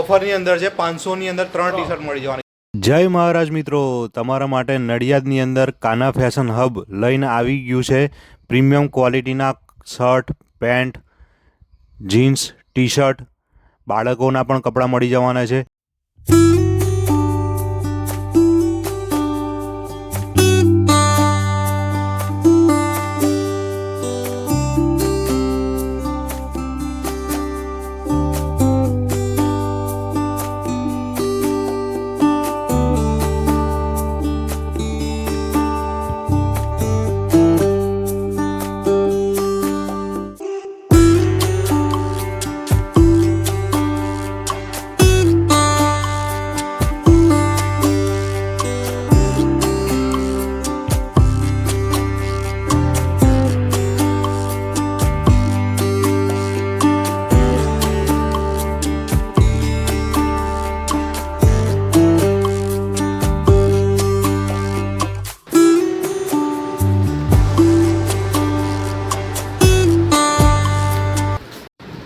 ઓફરની અંદર છે 500ની અંદર 3 ટી-શર્ટ મળી જવાની. જય મહારાજ મિત્રો, તમારા માટે નડિયાદની અંદર કાના ફેશન હબ લઈને આવી ગયું છે. પ્રીમિયમ ક્વોલિટીના shirt, pant, jeans, T shirt, બાળકોના પણ કપડાં મળી જવાના છે.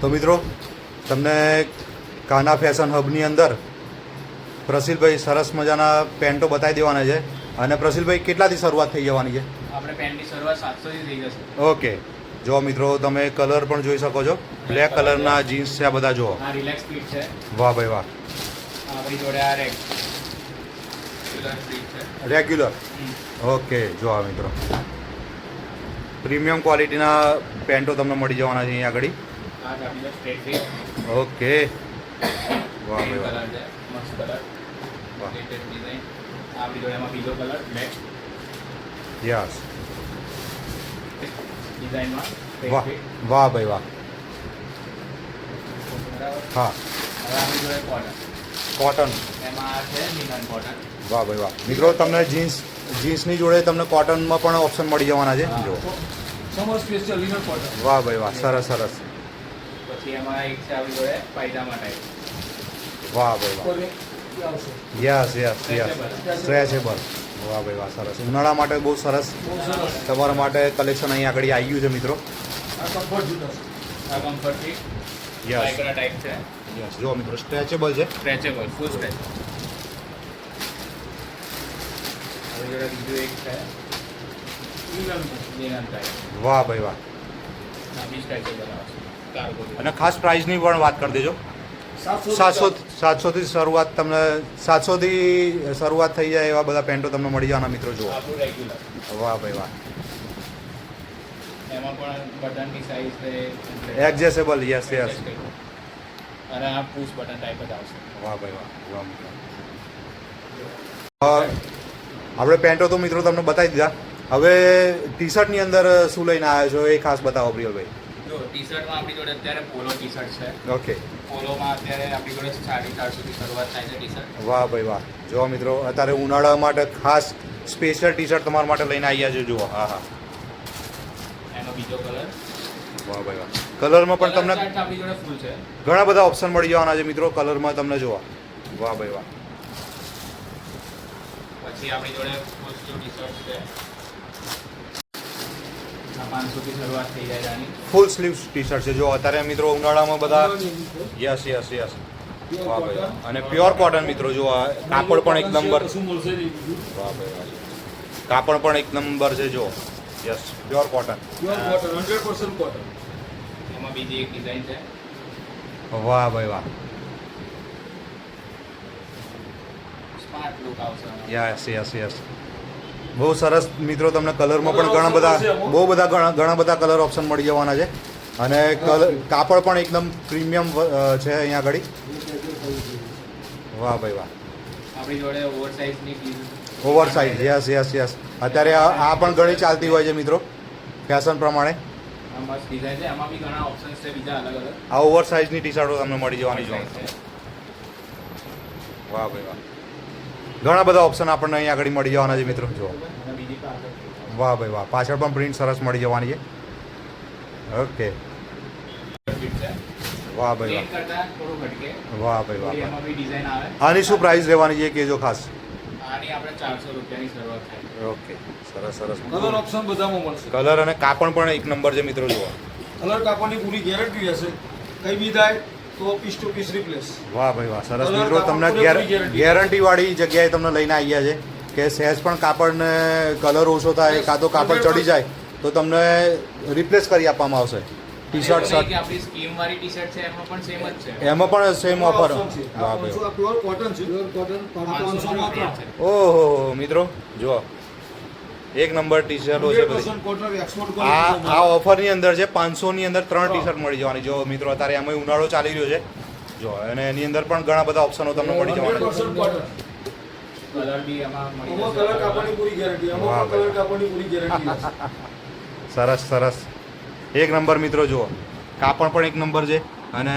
તો મિત્રો, તમને કાના ફેશન હબની અંદર પ્રસિલભાઈ સરસ મજાના પેન્ટો બતાવી દેવાના છે. અને પ્રસિલભાઈ, કેટલાથી શરૂઆત થઈ જવાની છે? આપણે પેન્ટની શરૂઆત 700 થી થઈ જશે. ઓકે, જો મિત્રો તમે કલર પણ જોઈ શકો છો. બ્લેક કલરના જીન્સ છે આ બધા. જુઓ, આ રિલેક્સ ફિટ છે. વાહ ભાઈ વાહ. આપણી જોડે આ રેગ્યુલર ફિટ છે. રેગ્યુલર. ઓકે, જો આ મિત્રો પ્રીમિયમ ક્વોલિટીના પેન્ટો તમને મળી જવાના છે અહીંયા આગળ. આ આપણી સ્ટ્રેટ ફિટ. ઓકે, વાહ ભાઈ વાહ. કલર છે, મસ્ત કલર. વાહ. Latest design. આપણી જોડે એમાં બીજો કલર બ્લેક યસ. ડિઝાઇનમાં વાહ વાહ ભાઈ વાહ. બરાબર. હા, હવે આપણી જોડે કોટન. કોટન. એમાં આ છે લિનન કોટન. વાહ ભાઈ વાહ. મિત્રો, તમને જીન્સની જોડે તમને કોટનમાં પણ ઓપ્શન મળી જવાના છે. જો, સમર સ્પેશિયલ લિનન કોટન. વાહ ભાઈ વાહ, સરસ સરસ. પછી એમાં એક છે આપણી જોડે પાયજામા ટાઈપ. વાહ ભાઈ વાહ. Yes yes yes. સ્ટ્રેચેબલ. વાહ ભાઈ વાહ, સરસ. ઉનાળા માટે બહુ સરસ તમારા માટે કલેક્શન અહીંયા આગળ આવી ગયું છે મિત્રો. આ કમ્ફર્ટ ફિટ. યસ લાઇક્રા ટાઈપ છે. યસ. જો મિત્રો, સ્ટ્રેચેબલ છે. સ્ટ્રેચેબલ, ફૂલ સ્ટ્રેચ. હવે જોડે બીજું એક છે લિનન ટાઈપ. વાહ ભાઈ વાહ. આ બી સ્ટ્રેચેબલ આવશે. કાર્ગો. અને ખાસ પ્રાઇસની પણ વાત કરી દેજો. 700થી શરૂઆત, તમને 700થી શરૂઆત થઈ જાય એવા બધા પેન્ટો તમને મળી જવાના મિત્રો. જુઓ, આપણું રેગ્યુલર. વાહ ભાઈ વાહ. એમાં પણ બટનની સાઈઝ છે. એડજસ્ટેબલ. Yes yes. અને આ પુશ બટન ટાઈપ જ આવશે. વાહ ભાઈ વાહ. વાહ મિત્રો. આપણે પેન્ટો તો મિત્રો તમને બતાવી દીધા. હવે ટી શર્ટની અંદર શું લઈને આવ્યો છો એ ખાસ બતાવો પ્રિયલભાઈ. જો ટી શર્ટમાં આપણી જોડે અત્યારે પોલો ટી શર્ટ છે. ઓકે. પોલોમાં અત્યારે આપણી જોડે 450 થી શરૂઆત થાય છે ટી શર્ટ. વાહ ભાઈ વાહ. જો મિત્રો, અત્યારે ઉનાળા માટે ખાસ સ્પેશિયલ ટી શર્ટ તમારા માટે લઈને આવ્યા છે. જુઓ, હા હા. એનો બીજો કલર. વાહ ભાઈ વાહ. કલરમાં પણ તમને આપણી જોડે ફૂલ છે. ઘણા બધા ઓપ્શન મળી જવાના છે મિત્રો કલરમાં તમને. જોવા, વાહ ભાઈ વાહ. પછી આપણી જોડે ફૂલ સ્લીવ ટી શર્ટ છે. આ 500 થી શરૂઆત થઈ જાય આની. ફૂલ સ્લીવ ટી શર્ટ છે. જો અત્યારે મિત્રો ઉનાળામાં બધા. Yes yes yes. વાહ ભાઈ વાહ. અને પ્યોર કોટન મિત્રો. જો આ કાપડ પણ એક નંબર. વાહ ભાઈ વાહ. કાપડ પણ એક નંબર છે. જો, યસ, પ્યોર કોટન. એમાં બીજી એક ડિઝાઇન છે. વાહ ભાઈ વાહ. સ્માર્ટ લુક આવશે આમાં. Yes yes yes. બહુ સરસ મિત્રો. તમને કલરમાં પણ ઘણા બધા કલર ઓપ્શન મળી જવાના છે. અને કાપડ પણ એકદમ પ્રીમિયમ છે અહીંયા આગળ. વાહ ભાઈ વાહ. આપણી જોડે ઓવરસાઇઝની piece. Over size. Yes yes yes. અત્યારે આ પણ ઘણી ચાલતી હોય છે મિત્રો, ફેશન પ્રમાણે. આ મસ્ત ડિઝાઇન છે. એમાં બી ઘણા ઓપ્શન્સ છે બીજા અલગ અલગ. આ ઓવર સાઇઝની ટી શર્ટો તમને મળી જવાની છે. વાહ ભાઈ વાહ. ઘણા બધા ઓપ્શન આપણને અહીંયા આગળ મળી જવાના છે મિત્રો. જો, અને બીજી પાછળ વાહ ભાઈ વાહ. પાછળ પણ પ્રિન્ટ સરસ મળી જવાની છે. ઓકે. ફિટ છે. વાહ ભાઈ પ્લેન વાહ. કરતા થોડું ઘટકે. વાહ ભાઈ વાહ. એમાં બી ડિઝાઇન આવે. આની શું પ્રાઇસ રહેવાની છે કહેજો ખાસ. આની આપણે 400 રૂપિયાની શરૂઆત થાય. ઓકે, સરસ સરસ. કલર ઓપ્શન બધામાં મળશે. કલર અને કાપડ પણ એક નંબર છે મિત્રો. જુઓ, કલર કાપડની પૂરી ગેરંટી રહેશે. કઈ બી થાય તો પીસ ટુ પીસ રિપ્લેસ. વાહ ભાઈ વાહ, સરસ કલર મિત્રો. કાપડ તમને પૂરેપૂરી guarantee. ગેરંટી વાળી જગ્યાએ તમને લઈને આવ્યા છે કે સહેજ પણ કાપડને કલર ઓછો થાય, કાં તો કાપડ ચડી જાય તો તમને રિપ્લેસ કરી આપવામાં આવશે. ટી શર્ટ એવું નહીં કે આપણી સ્કીમ વાળી ટી-શર્ટ છે એમાં પણ સેમ જ છે. એમાં પણ સેમ ઓફર. છે. વાહ આ ભાઈ 500 આ પ્યોર કોટન છે. પ્યોર કોટન 500 માં રૂપિયા છે. ઓહો મિત્રો જુઓ, એક નંબર ટી શર્ટો છે બધી. 100% કોટન એક્સપોર્ટ આ ઓફરની અંદર છે 500 ની અંદર 3 ટી શર્ટ મળી જવાની. જો મિત્રો અત્યારે એમાં ઉનાળો ચાલી રહ્યો છે જો, અને એની અંદર પણ ઘણા બધા ઓપ્શનો તમને મળી જવાના 100% કોટન. કલર બી એમાં મળી આમાં જશે. કલર કાપડની પૂરી ગેરંટી. વાહ આમાં ભાઈ. કલર કાપડની પૂરી ગેરંટી છે. સરસ સરસ, એક નંબર મિત્રો જુઓ, કાપડ પણ એક નંબર છે અને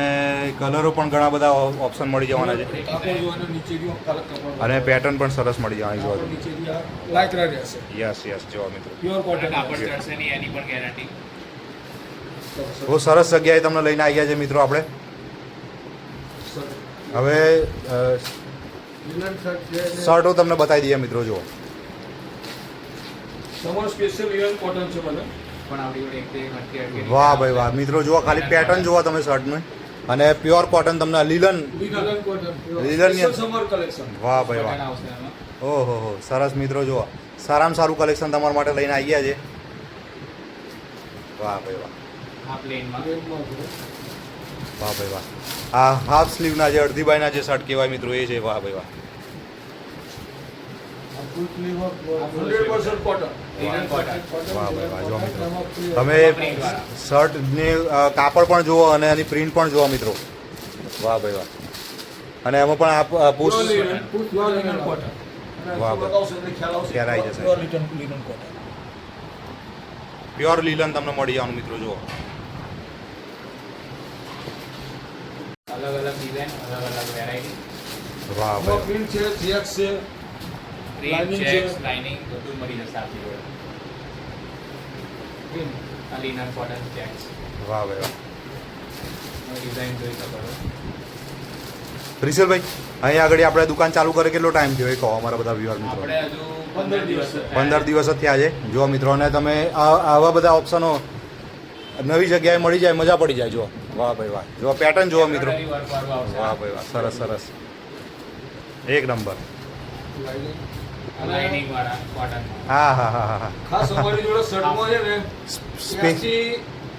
કલરો પણ ઘણા બધા ઓપ્શન મળી જવાના છે કાપડ જો અને નીચેથી કલર કાપડ. અને પેટર્ન પણ સરસ મળી જવાની જો. કાપડ નીચેથી આ લાઈટ રહેશે. યસ યસ જો મિત્રો, પ્યોર કોટન. કાપડ ચડશે નહીં એની પણ ગેરંટી. બહુ સરસ જગ્યાએ તમને લઈને આવ્યા છે મિત્રો આપણે. હવે લિનન શર્ટ છે અને શર્ટો તમને બતાવી દઈએ મિત્રો જુઓ. તમારું સ્પેશિયલ લિનન કોટન છે મને. પણ આપણી જોડે એક તે હટકે હટકે વાહ ભાઈ વાહ મિત્રો જુઓ, ખાલી પેટર્ન જુઓ તમે શર્ટનું, અને પ્યોર કોટન તમને લીલન. Linen cotton. Linen ની- સ્પેશિયલ સમર કલેક્શન. વાહ ભાઈ બટન વાહ, આવશે એમાં. ઓહો હો, સરસ મિત્રો જુઓ, સારામાં સારું કલેક્શન તમારા માટે લઈને આવ્યા છે. વાહ ભાઈ વાહ, આ પ્લેનમાં પ્લેનમાં છે. વાહ ભાઈ વાહ. આ હાફ સ્લીવના જે અડધી બાયના જે શર્ટ કહેવાય મિત્રો એ છે. વાહ ભાઈ વાહ, આ ફૂલ સ્લીવ 100% કોટન. Linen cotton. વાહ ભાઈ વાહ, જો મિત્રો એમાં free તમે શર્ટની કાપડ પણ જુઓ અને એની પ્રિન્ટ પણ જુઓ મિત્રો. વાહ ભાઈ વાહ, અને એમાં પણ આ push Pure linen, pure linen cotton. અને વાહ શું ભાઈ. બતાવશો એટલે ખ્યાલ આવશે. ખ્યાલ આવી જશે. Pure linen cotton. પ્યોર લીલન તમને મળી જવાનું મિત્રો જુઓ. અલગ અલગ ડિઝાઇન, અલગ અલગ વેરાયટી. વાહ આમાં ભાઈ print છે, checks છે. પ્રિન્ટ, Lining ચેક્સ, છે. લાઇનિંગ બધું મળી જશે આપણી જોડે. Print. આ લિનન કોટન ચેક્સ વાહ ભાઈ વાહ. ડિઝાઇન જોઈ શકો છો. પ્રિસલભાઈ, અહીંયા આગળ આપણે દુકાન ચાલુ કરે કેટલો ટાઈમ થયો એ કહો અમારા બધા વ્યુઅર મિત્રો. આપણે હજુ 15 દિવસ જ થયા. 15 દિવસ જ થયા છે જો મિત્રો, અને તમે આવા બધા ઓપ્શનો નવી જગ્યાએ મળી જાય, મજા પડી જાય જો. વાહ ભાઈ વાહ, જો પેટર્ન જુઓ મિત્રો. Temporary work વાળું આવશે. વાહ ભાઈ વાહ, સરસ સરસ, એક નંબર. Lining. લાઇનિંગ વાળા કોટન. હા હા હા હા હા. ખાસ અમારી જોડે શર્ટમાં છે ને સ્પેસ.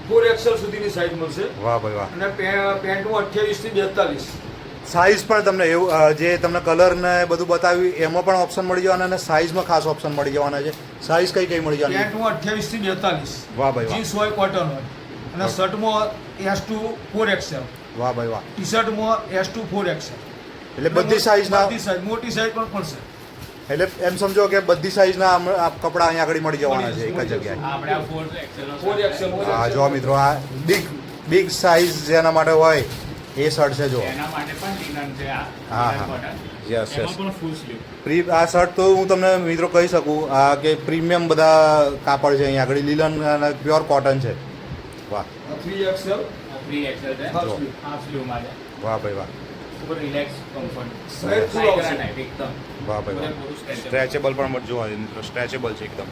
4XL સુધીની સાઈઝ મળશે વાહ ભાઈ વાહ. અને પેન્ટમાં 28 થી 42. સાઇઝ પણ તમને એવું જે તમને કલર ને બધું બતાવ્યું એમાં પણ ઓપ્શન મળી જવાના, અને સાઇઝમાં ખાસ ઓપ્શન મળી જવાના છે. સાઇઝ કઈ કઈ મળી જવાની? પેન્ટમાં 28 થી 42. વાહ ભાઈ વાહ, જીન્સ હોય કોટન હોય અને શર્ટમાં S to 4XL. વાહ ભાઈ વાહ. ટી શર્ટમાં S to 4XL. એટલે બધી સાઇઝના, બધી size, મોટી સાઈઝ પણ પડશે. એટલે એમ સમજો કે બધી સાઇઝના કપડાં અહીંયા આગળ મળી જવાના છે એક જ જગ્યાએ. આપણે આ 4XL નો 4XL હોય. હા જો મિત્રો, આ બિગ સાઇઝ જેના માટે હોય એ શર્ટ છે જો. એના માટે પણ લિનન છે આ હા, લિનન હા. કોટન. યસ એમાં યસ. પણ ફૂલ સ્લીવ. આ શર્ટ તો હું તમને મિત્રો કહી શકું કે પ્રીમિયમ બધા કાપડ છે અહીંયા આગળ, લીલન અને પ્યોર કોટન છે. વાહ 3XL. આ 3XL છે. Half જો. sleeve. હાફ સ્લીવ માં છે. વાહ ભાઈ વાહ, ઉપર રિલેક્સ કમ્ફર્ટ. Straight full આવશે. એકદમ. વાહ ભાઈ વાહ. પૂરેપૂરું stretchable. સ્ટ્રેચેબલ પણ જોવા મિત્રો, સ્ટ્રેચેબલ છે એકદમ.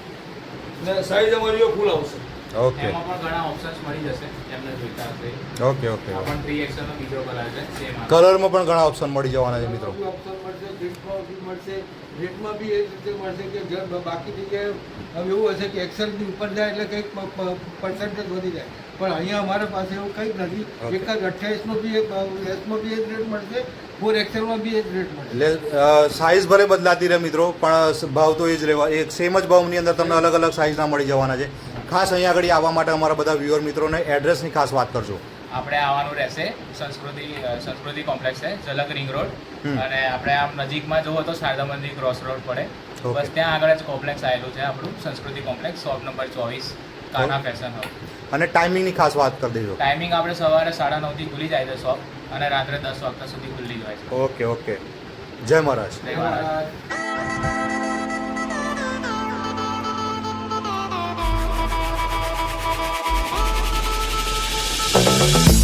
ને સાઈઝ અમારી ફૂલ આવશે. ઓકે એમાં પણ ઘણા ઓપ્શન્સ મળી જશે એમને જોઈતા હશે. Okay okay. આ પણ 3XL નો બીજો કલર છે સેમ. કલરમાં પણ ઘણા ઓપ્શન મળી જવાના છે મિત્રો. ઓપ્શન મળશે, પ્રિન્ટમાં બી મળશે, રેટમાં બી એ રીતે મળશે કે જે બાકી જગ્યાએ હવે એવું હશે કે એક્સેલની ઉપર જાય એટલે કંઈક પર્સન્ટેજ વધી જાય, પણ અહીંયા અમારા પાસે એવું કંઈક નથી. Okay. એક જ 28 નો બી એક એસમાં બી એ જ રેટ મળશે, 4XL માં બી એ જ રેટ મળશે. એટલે સાઇઝ ભલે બદલાતી રહે મિત્રો, પણ ભાવ તો એ જ રહેવા, એક સેમ જ ભાવની અંદર તમને અલગ અલગ સાઇઝના મળી જવાના છે. ખાસ અહીંયા આગળ આવવા માટે અમારા બધા વ્યુઅર મિત્રોને એડ્રેસની ખાસ વાત કરજો. આપણે આવવાનું રહેશે સંસ્કૃતિ કોમ્પ્લેક્સ છે, ઝલક રિંગ રોડ. અને આપણે આમ નજીકમાં જુઓ તો શારદા મંદિર ક્રોસ રોડ પડે. Okay. બસ ત્યાં આગળ જ કોમ્પ્લેક્સ આવેલું છે આપણું સંસ્કૃતિ કોમ્પ્લેક્સ, શોપ નંબર 24, કાના ફેશન હબ. અને ટાઈમિંગની ખાસ વાત કરી દેજો. ટાઈમિંગ આપણે સવારે 9:30 થી ખુલી જાય છે શોપ, અને રાત્રે 10 વાગ્યા સુધી ખુલ્લી જ હોય છે. ઓકે ઓકે, જય મહારાજ. જય મહારાજ. Thank you.